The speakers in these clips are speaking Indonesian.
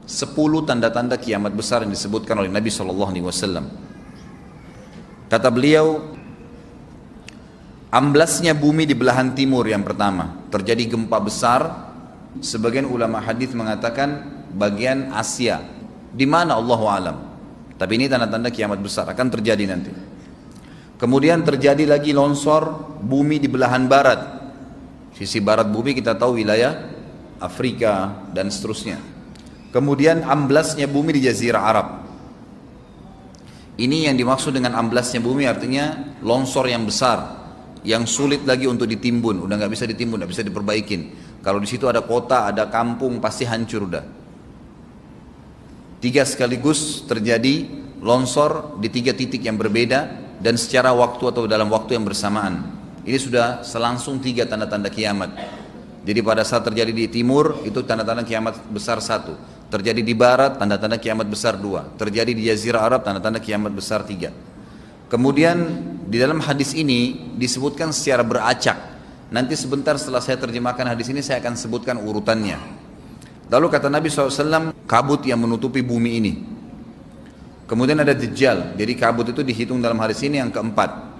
10 tanda-tanda kiamat besar yang disebutkan oleh Nabi SAW. Kata beliau, amblasnya bumi di belahan timur yang pertama, terjadi gempa besar. Sebagian ulama hadis mengatakan bagian Asia, di mana Allahu alam. Tapi ini tanda-tanda kiamat besar akan terjadi nanti. Kemudian terjadi lagi longsor bumi di belahan barat. Sisi barat bumi kita tahu wilayah Afrika dan seterusnya. Kemudian amblasnya bumi di Jazirah Arab. Ini yang dimaksud dengan amblasnya bumi, artinya longsor yang besar, yang sulit lagi untuk ditimbun, udah nggak bisa ditimbun, nggak bisa diperbaikin. Kalau di situ ada kota, ada kampung, pasti hancur udah. 3 sekaligus terjadi longsor di 3 titik yang berbeda dan secara waktu atau dalam waktu yang bersamaan. Ini sudah selangsung 3 tanda-tanda kiamat. Jadi pada saat terjadi di timur itu tanda-tanda kiamat besar 1, terjadi di barat tanda-tanda kiamat besar 2, terjadi di Jazirah Arab tanda-tanda kiamat besar 3. Kemudian di dalam hadis ini disebutkan secara beracak. Nanti sebentar setelah saya terjemahkan hadis ini saya akan sebutkan urutannya. Lalu kata Nabi SAW, kabut yang menutupi bumi ini. Kemudian ada Dajjal, jadi kabut itu dihitung dalam hadis ini yang keempat.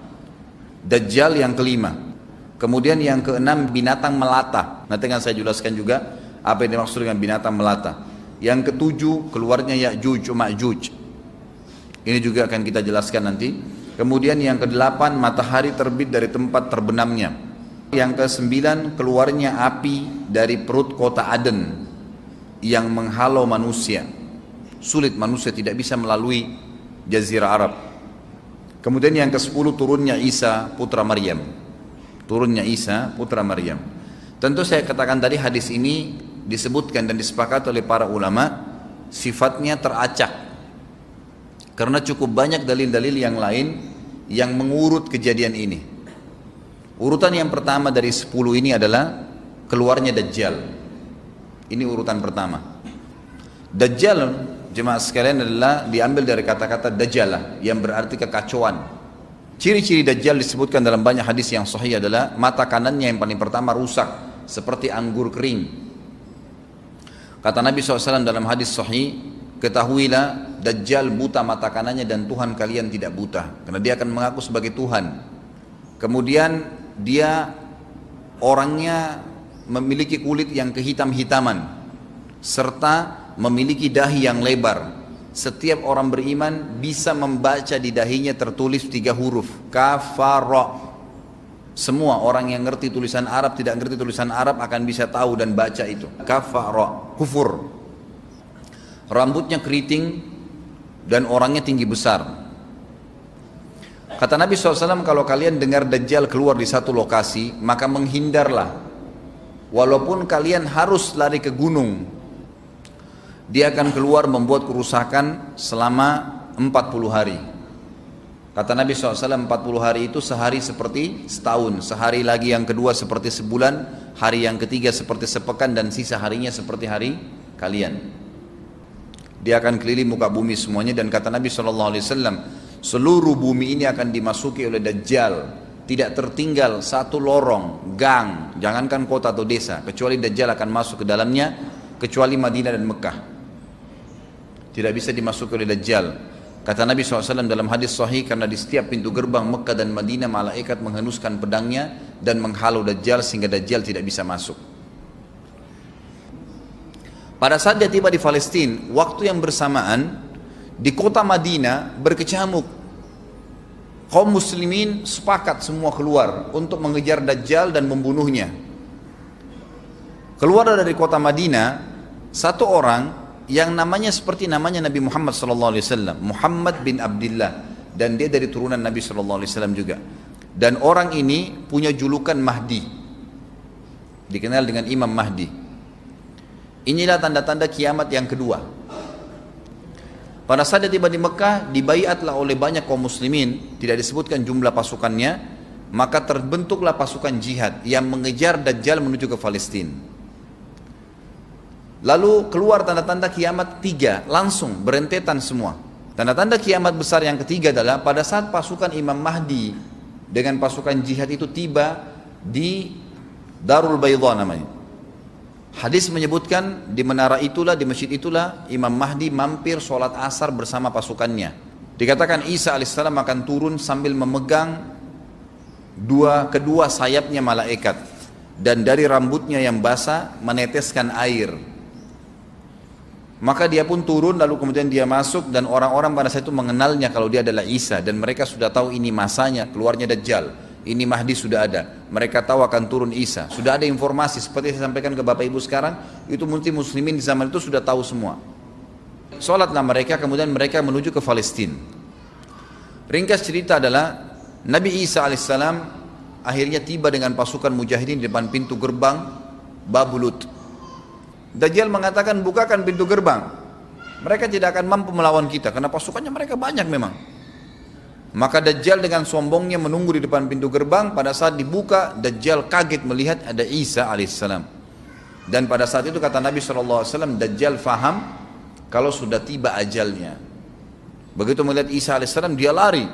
Dajjal yang kelima. Kemudian yang keenam binatang melata. Nanti akan saya jelaskan juga apa yang dimaksud dengan binatang melata. Yang ketujuh keluarnya Ya'juj Ma'juj. Ini juga akan kita jelaskan nanti. Kemudian yang kedelapan matahari terbit dari tempat terbenamnya. Yang kesembilan keluarnya api dari perut kota Aden yang menghalau manusia. Sulit, manusia tidak bisa melalui Jazirah Arab. Kemudian yang ke-10 turunnya Isa putra Maryam. Turunnya Isa putra Maryam. Tentu saya katakan tadi hadis ini disebutkan dan disepakati oleh para ulama sifatnya teracak. Karena cukup banyak dalil-dalil yang lain yang mengurut kejadian ini. Urutan yang pertama dari 10 ini adalah keluarnya Dajjal. Ini urutan pertama. Dajjal, jemaah sekalian, adalah diambil dari kata-kata Dajjalah yang berarti kekacauan. Ciri-ciri Dajjal disebutkan dalam banyak hadis yang sahih adalah mata kanannya yang paling pertama rusak seperti anggur kering. Kata Nabi SAW dalam hadis sahih, ketahuilah Dajjal buta mata kanannya dan Tuhan kalian tidak buta, karena dia akan mengaku sebagai Tuhan. Kemudian dia orangnya memiliki kulit yang kehitam-hitaman serta memiliki dahi yang lebar. Setiap orang beriman bisa membaca di dahinya tertulis 3 huruf kafara. Semua orang yang ngerti tulisan Arab, tidak ngerti tulisan Arab akan bisa tahu dan baca itu kafara, kufur. Rambutnya keriting dan orangnya tinggi besar. Kata Nabi SAW, kalau kalian dengar Dajjal keluar di satu lokasi, maka menghindarlah. Walaupun kalian harus lari ke gunung, dia akan keluar membuat kerusakan selama 40 hari. Kata Nabi SAW, 40 hari itu sehari seperti setahun, sehari lagi yang kedua seperti sebulan, hari yang ketiga seperti sepekan, dan sisa harinya seperti hari kalian. Dia akan keliling muka bumi semuanya, dan kata Nabi SAW, seluruh bumi ini akan dimasuki oleh Dajjal. Tidak tertinggal satu lorong, gang, jangankan kota atau desa, kecuali Dajjal akan masuk ke dalamnya, kecuali Madinah dan Mekah. Tidak bisa dimasuki oleh Dajjal. Kata Nabi SAW dalam hadis sahih, karena di setiap pintu gerbang Mekah dan Madinah malaikat menghenuskan pedangnya dan menghalau Dajjal sehingga Dajjal tidak bisa masuk. Pada saat dia tiba di Palestina, waktu yang bersamaan di kota Madinah berkecamuk. Kaum muslimin sepakat semua keluar untuk mengejar Dajjal dan membunuhnya. Keluar dari kota Madinah satu orang yang namanya seperti namanya Nabi Muhammad SAW, Muhammad bin Abdullah, dan dia dari turunan Nabi SAW juga. Dan orang ini punya julukan Mahdi, dikenal dengan Imam Mahdi. Inilah tanda-tanda kiamat yang kedua. Pada saat dia tiba di Mekah, dibaiatlah oleh banyak kaum muslimin, tidak disebutkan jumlah pasukannya, maka terbentuklah pasukan jihad yang mengejar Dajjal menuju ke Palestina. Lalu keluar tanda-tanda kiamat 3, langsung berentetan semua. Tanda-tanda kiamat besar yang ketiga adalah pada saat pasukan Imam Mahdi dengan pasukan jihad itu tiba di Darul Baydha namanya. Hadis menyebutkan di menara itulah, di masjid itulah Imam Mahdi mampir sholat asar bersama pasukannya. Dikatakan Isa alaihissalam akan turun sambil memegang kedua sayapnya malaikat, dan dari rambutnya yang basah meneteskan air. Maka dia pun turun, lalu kemudian dia masuk, dan orang-orang pada saat itu mengenalnya kalau dia adalah Isa, dan mereka sudah tahu ini masanya keluarnya Dajjal, ini Mahdi sudah ada, mereka tahu akan turun Isa, sudah ada informasi seperti saya sampaikan ke Bapak Ibu sekarang. Itu muslimin di zaman itu sudah tahu semua. Sholatlah mereka, kemudian mereka menuju ke Palestina. Ringkas cerita adalah Nabi Isa alaihissalam akhirnya tiba dengan pasukan mujahidin di depan pintu gerbang Babulut. Dajjal mengatakan, bukakan pintu gerbang, mereka tidak akan mampu melawan kita karena pasukannya mereka banyak memang. Maka Dajjal dengan sombongnya menunggu di depan pintu gerbang. Pada saat dibuka, Dajjal kaget melihat ada Isa alaihissalam. Dan pada saat itu kata Nabi SAW, Dajjal faham kalau sudah tiba ajalnya. Begitu melihat Isa alaihissalam, dia lari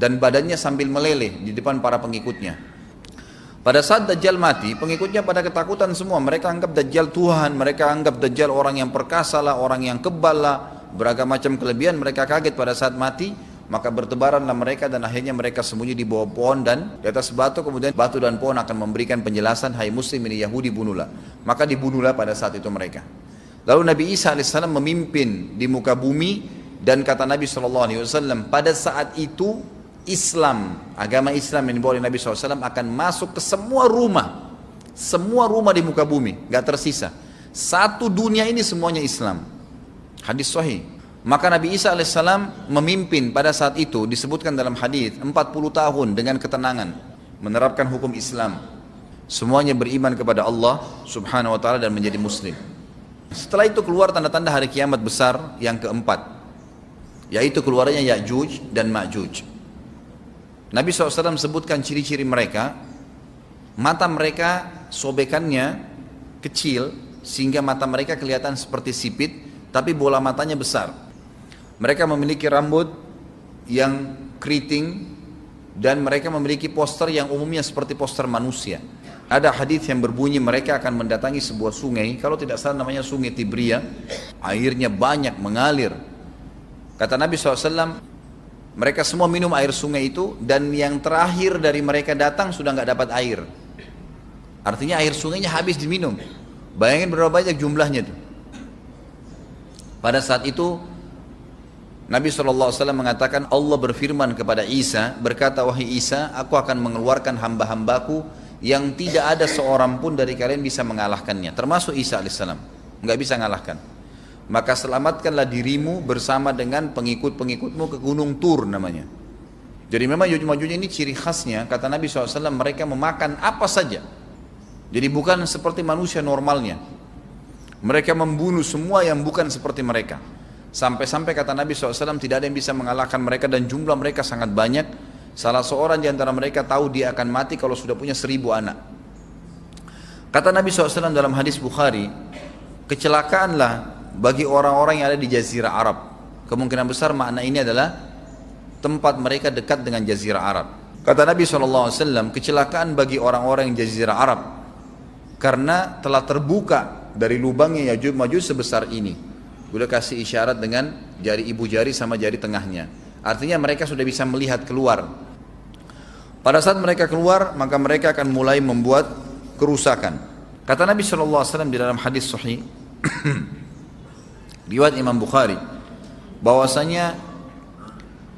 dan badannya sambil meleleh di depan para pengikutnya. Pada saat Dajjal mati, pengikutnya pada ketakutan semua. Mereka anggap Dajjal Tuhan, mereka anggap Dajjal orang yang perkasa lah, orang yang kebal lah, beragam macam kelebihan. Mereka kaget pada saat mati, maka bertebaranlah mereka dan akhirnya mereka sembunyi di bawah pohon dan di atas batu. Kemudian batu dan pohon akan memberikan penjelasan, hai muslim ini Yahudi, bunuhlah. Maka dibunuhlah pada saat itu mereka. Lalu Nabi Isa alaihissalam memimpin di muka bumi, dan kata Nabi SAW, pada saat itu Islam, agama Islam yang dibawa oleh Nabi SAW akan masuk ke semua rumah di muka bumi, gak tersisa. Satu dunia ini semuanya Islam. Hadis sahih. Maka Nabi Isa alaihissalam memimpin pada saat itu, disebutkan dalam hadis 40 tahun dengan ketenangan, menerapkan hukum Islam. Semuanya beriman kepada Allah subhanahu wa ta'ala dan menjadi muslim. Setelah itu keluar tanda-tanda hari kiamat besar yang keempat, yaitu keluarnya Ya'juj dan Ma'juj. Nabi SAW sebutkan ciri-ciri mereka. Mata mereka sobekannya kecil sehingga mata mereka kelihatan seperti sipit, tapi bola matanya besar. Mereka memiliki rambut yang keriting dan mereka memiliki poster yang umumnya seperti poster manusia. Ada hadis yang berbunyi mereka akan mendatangi sebuah sungai, kalau tidak salah namanya sungai Tibria, airnya banyak mengalir. Kata Nabi SAW, mereka semua minum air sungai itu, dan yang terakhir dari mereka datang sudah nggak dapat air. Artinya air sungainya habis diminum. Bayangin berapa banyak jumlahnya itu. Pada saat itu Nabi SAW mengatakan, Allah berfirman kepada Isa, berkata, wahai Isa, aku akan mengeluarkan hamba-hambaku yang tidak ada seorang pun dari kalian bisa mengalahkannya, termasuk Isa alaihissalam, nggak bisa mengalahkan. Maka selamatkanlah dirimu bersama dengan pengikut-pengikutmu ke gunung Tur namanya. Jadi memang Ya'juj ini ciri khasnya, kata Nabi SAW, mereka memakan apa saja. Jadi bukan seperti manusia normalnya. Mereka membunuh semua yang bukan seperti mereka. Sampai-sampai kata Nabi SAW tidak ada yang bisa mengalahkan mereka, dan jumlah mereka sangat banyak. Salah seorang di antara mereka tahu dia akan mati kalau sudah punya 1000 anak. Kata Nabi SAW dalam hadis Bukhari, kecelakaanlah bagi orang-orang yang ada di Jazirah Arab. Kemungkinan besar makna ini adalah tempat mereka dekat dengan Jazirah Arab. Kata Nabi SAW, kecelakaan bagi orang-orang yang Jazirah Arab karena telah terbuka dari lubangnya Ya'juj Ma'juj sebesar ini. Udah kasih isyarat dengan jari ibu jari sama jari tengahnya. Artinya mereka sudah bisa melihat keluar. Pada saat mereka keluar, maka mereka akan mulai membuat kerusakan. Kata Nabi SAW di dalam hadis sahih riwayat Imam Bukhari, bahwasanya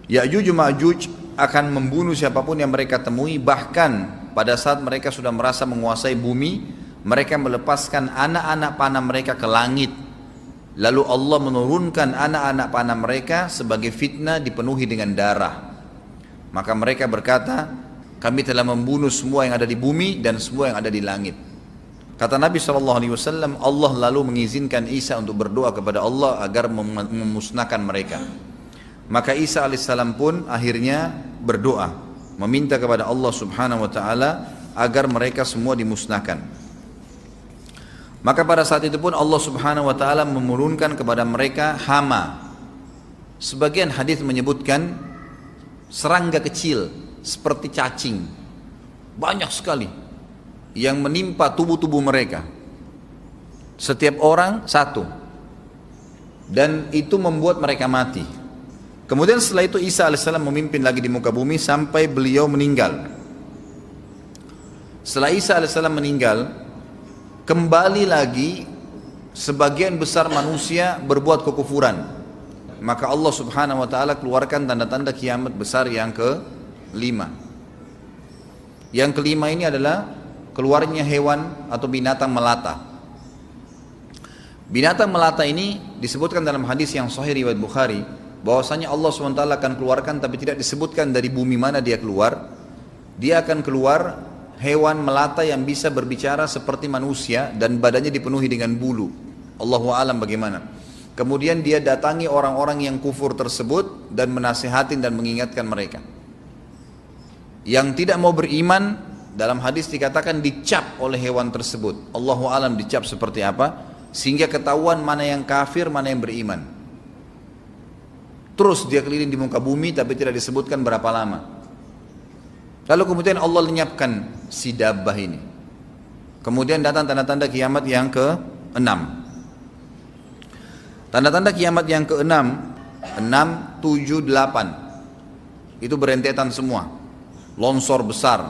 Ya'juj Ma'juj akan membunuh siapapun yang mereka temui. Bahkan pada saat mereka sudah merasa menguasai bumi, mereka melepaskan anak-anak panah mereka ke langit. Lalu Allah menurunkan anak-anak panah mereka sebagai fitnah dipenuhi dengan darah. Maka mereka berkata, kami telah membunuh semua yang ada di bumi dan semua yang ada di langit. Kata Nabi SAW, Allah lalu mengizinkan Isa untuk berdoa kepada Allah agar memusnahkan mereka. Maka Isa alaihissalam pun akhirnya berdoa, meminta kepada Allah subhanahu wa ta'ala agar mereka semua dimusnahkan. Maka pada saat itu pun Allah subhanahu wa ta'ala menurunkan kepada mereka hama. Sebagian hadis menyebutkan serangga kecil seperti cacing, banyak sekali yang menimpa tubuh-tubuh mereka. Setiap orang satu. Dan itu membuat mereka mati. Kemudian setelah itu Isa alaihissalam memimpin lagi di muka bumi sampai beliau meninggal. Setelah Isa alaihissalam meninggal, kembali lagi sebagian besar manusia berbuat kekufuran. Maka Allah subhanahu wa ta'ala keluarkan tanda-tanda kiamat besar yang kelima. Yang kelima ini adalah keluarnya hewan atau binatang melata. Binatang melata ini disebutkan dalam hadis yang sahih riwayat Bukhari, bahwasanya Allah SWT akan keluarkan, tapi tidak disebutkan dari bumi mana dia keluar. Dia akan keluar hewan melata yang bisa berbicara seperti manusia dan badannya dipenuhi dengan bulu. Allahu a'lam bagaimana. Kemudian dia datangi orang-orang yang kufur tersebut dan menasihatin dan mengingatkan mereka. Yang tidak mau beriman, dalam hadis dikatakan dicap oleh hewan tersebut. Allahu a'lam dicap seperti apa, sehingga ketahuan mana yang kafir, mana yang beriman. Terus dia keliling di muka bumi tapi tidak disebutkan berapa lama. Lalu kemudian Allah lenyapkan si dabbah ini. Kemudian datang tanda-tanda kiamat yang ke-6. Tanda-tanda kiamat yang ke-6, 6, 7, 8. Itu berentetan semua. Longsor besar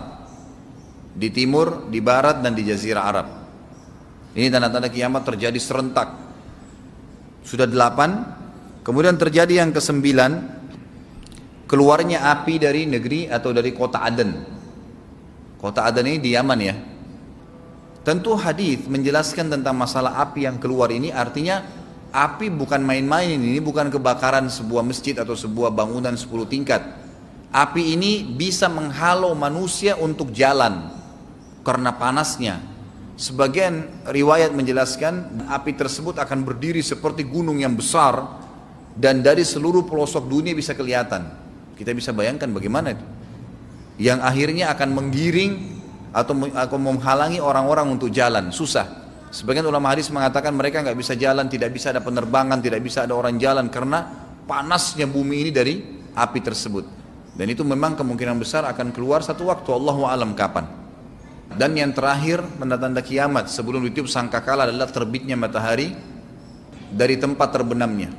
di timur, di barat, dan di jazirah Arab. Ini tanda-tanda kiamat terjadi serentak. Sudah 8. Kemudian terjadi yang ke-9, keluarnya api dari negeri atau dari kota Aden. Kota Aden ini di Yaman ya. Tentu hadis menjelaskan tentang masalah api yang keluar ini, artinya api bukan main-main, ini bukan kebakaran sebuah masjid atau sebuah bangunan 10 tingkat. Api ini bisa menghalau manusia untuk jalan karena panasnya. Sebagian riwayat menjelaskan api tersebut akan berdiri seperti gunung yang besar dan dari seluruh pelosok dunia bisa kelihatan. Kita bisa bayangkan bagaimana itu. Yang akhirnya akan menggiring atau menghalangi orang-orang untuk jalan, susah. Sebagian ulama hadis mengatakan mereka nggak bisa jalan, tidak bisa ada penerbangan, tidak bisa ada orang jalan karena panasnya bumi ini dari api tersebut. Dan itu memang kemungkinan besar akan keluar satu waktu, Allahu a'lam kapan. Dan yang terakhir tanda-tanda kiamat sebelum ditiup sangkakala adalah terbitnya matahari dari tempat terbenamnya.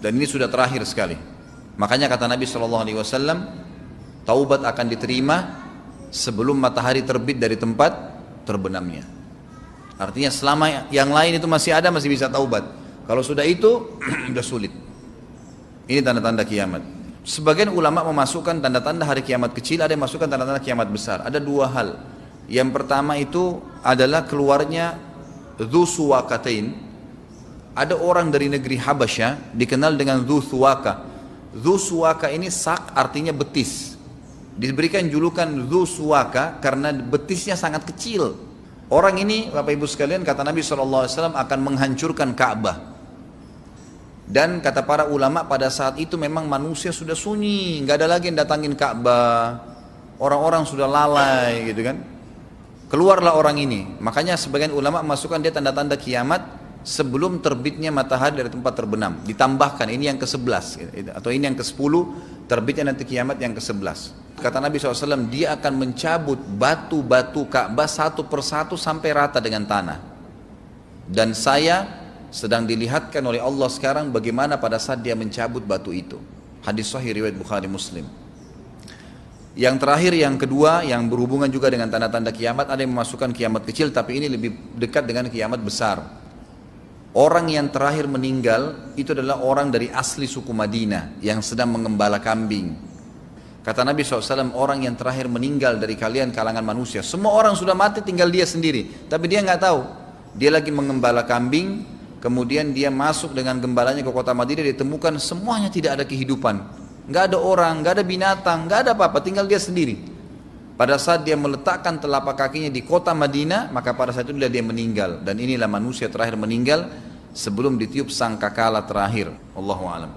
Dan ini sudah terakhir sekali. Makanya kata Nabi SAW, taubat akan diterima sebelum matahari terbit dari tempat terbenamnya. Artinya selama yang lain itu masih ada, masih bisa taubat. Kalau sudah itu, sudah sulit. Ini tanda-tanda kiamat. Sebagian ulama memasukkan tanda-tanda hari kiamat kecil, ada yang masukkan tanda-tanda kiamat besar. Ada dua hal. Yang pertama itu adalah keluarnya Dzu Suwakatain. Ada orang dari negeri Habasyah dikenal dengan Dzu Suwaka. Dzu Suwaka ini sak artinya betis. Diberikan julukan Dzu Suwaka karena betisnya sangat kecil. Orang ini Bapak Ibu sekalian, kata Nabi SAW, akan menghancurkan Ka'bah. Dan kata para ulama pada saat itu memang manusia sudah sunyi, nggak ada lagi yang datangin Ka'bah. Orang-orang sudah lalai gitu kan. Keluarlah orang ini. Makanya sebagian ulama masukkan dia tanda-tanda kiamat sebelum terbitnya matahari dari tempat terbenam. Ditambahkan ini yang ke-11 atau ini yang ke-10, terbitnya nanti kiamat yang ke-11. Kata Nabi SAW, dia akan mencabut batu-batu Ka'bah satu persatu sampai rata dengan tanah. Dan saya sedang dilihatkan oleh Allah sekarang bagaimana pada saat dia mencabut batu itu. Hadis sahih riwayat Bukhari Muslim. Yang terakhir, yang kedua, yang berhubungan juga dengan tanda-tanda kiamat, ada yang memasukkan kiamat kecil, tapi ini lebih dekat dengan kiamat besar. Orang yang terakhir meninggal itu adalah orang dari asli suku Madinah yang sedang mengembala kambing. Kata Nabi SAW, orang yang terakhir meninggal dari kalian kalangan manusia, semua orang sudah mati tinggal dia sendiri, tapi dia nggak tahu. Dia lagi mengembala kambing, kemudian dia masuk dengan gembalanya ke kota Madinah, ditemukan semuanya tidak ada kehidupan, nggak ada orang, nggak ada binatang, nggak ada apa-apa, tinggal dia sendiri. Pada saat dia meletakkan telapak kakinya di kota Madinah, maka pada saat itu dia meninggal. Dan inilah manusia terakhir meninggal sebelum ditiup sangkakala terakhir. Allahu a'lam.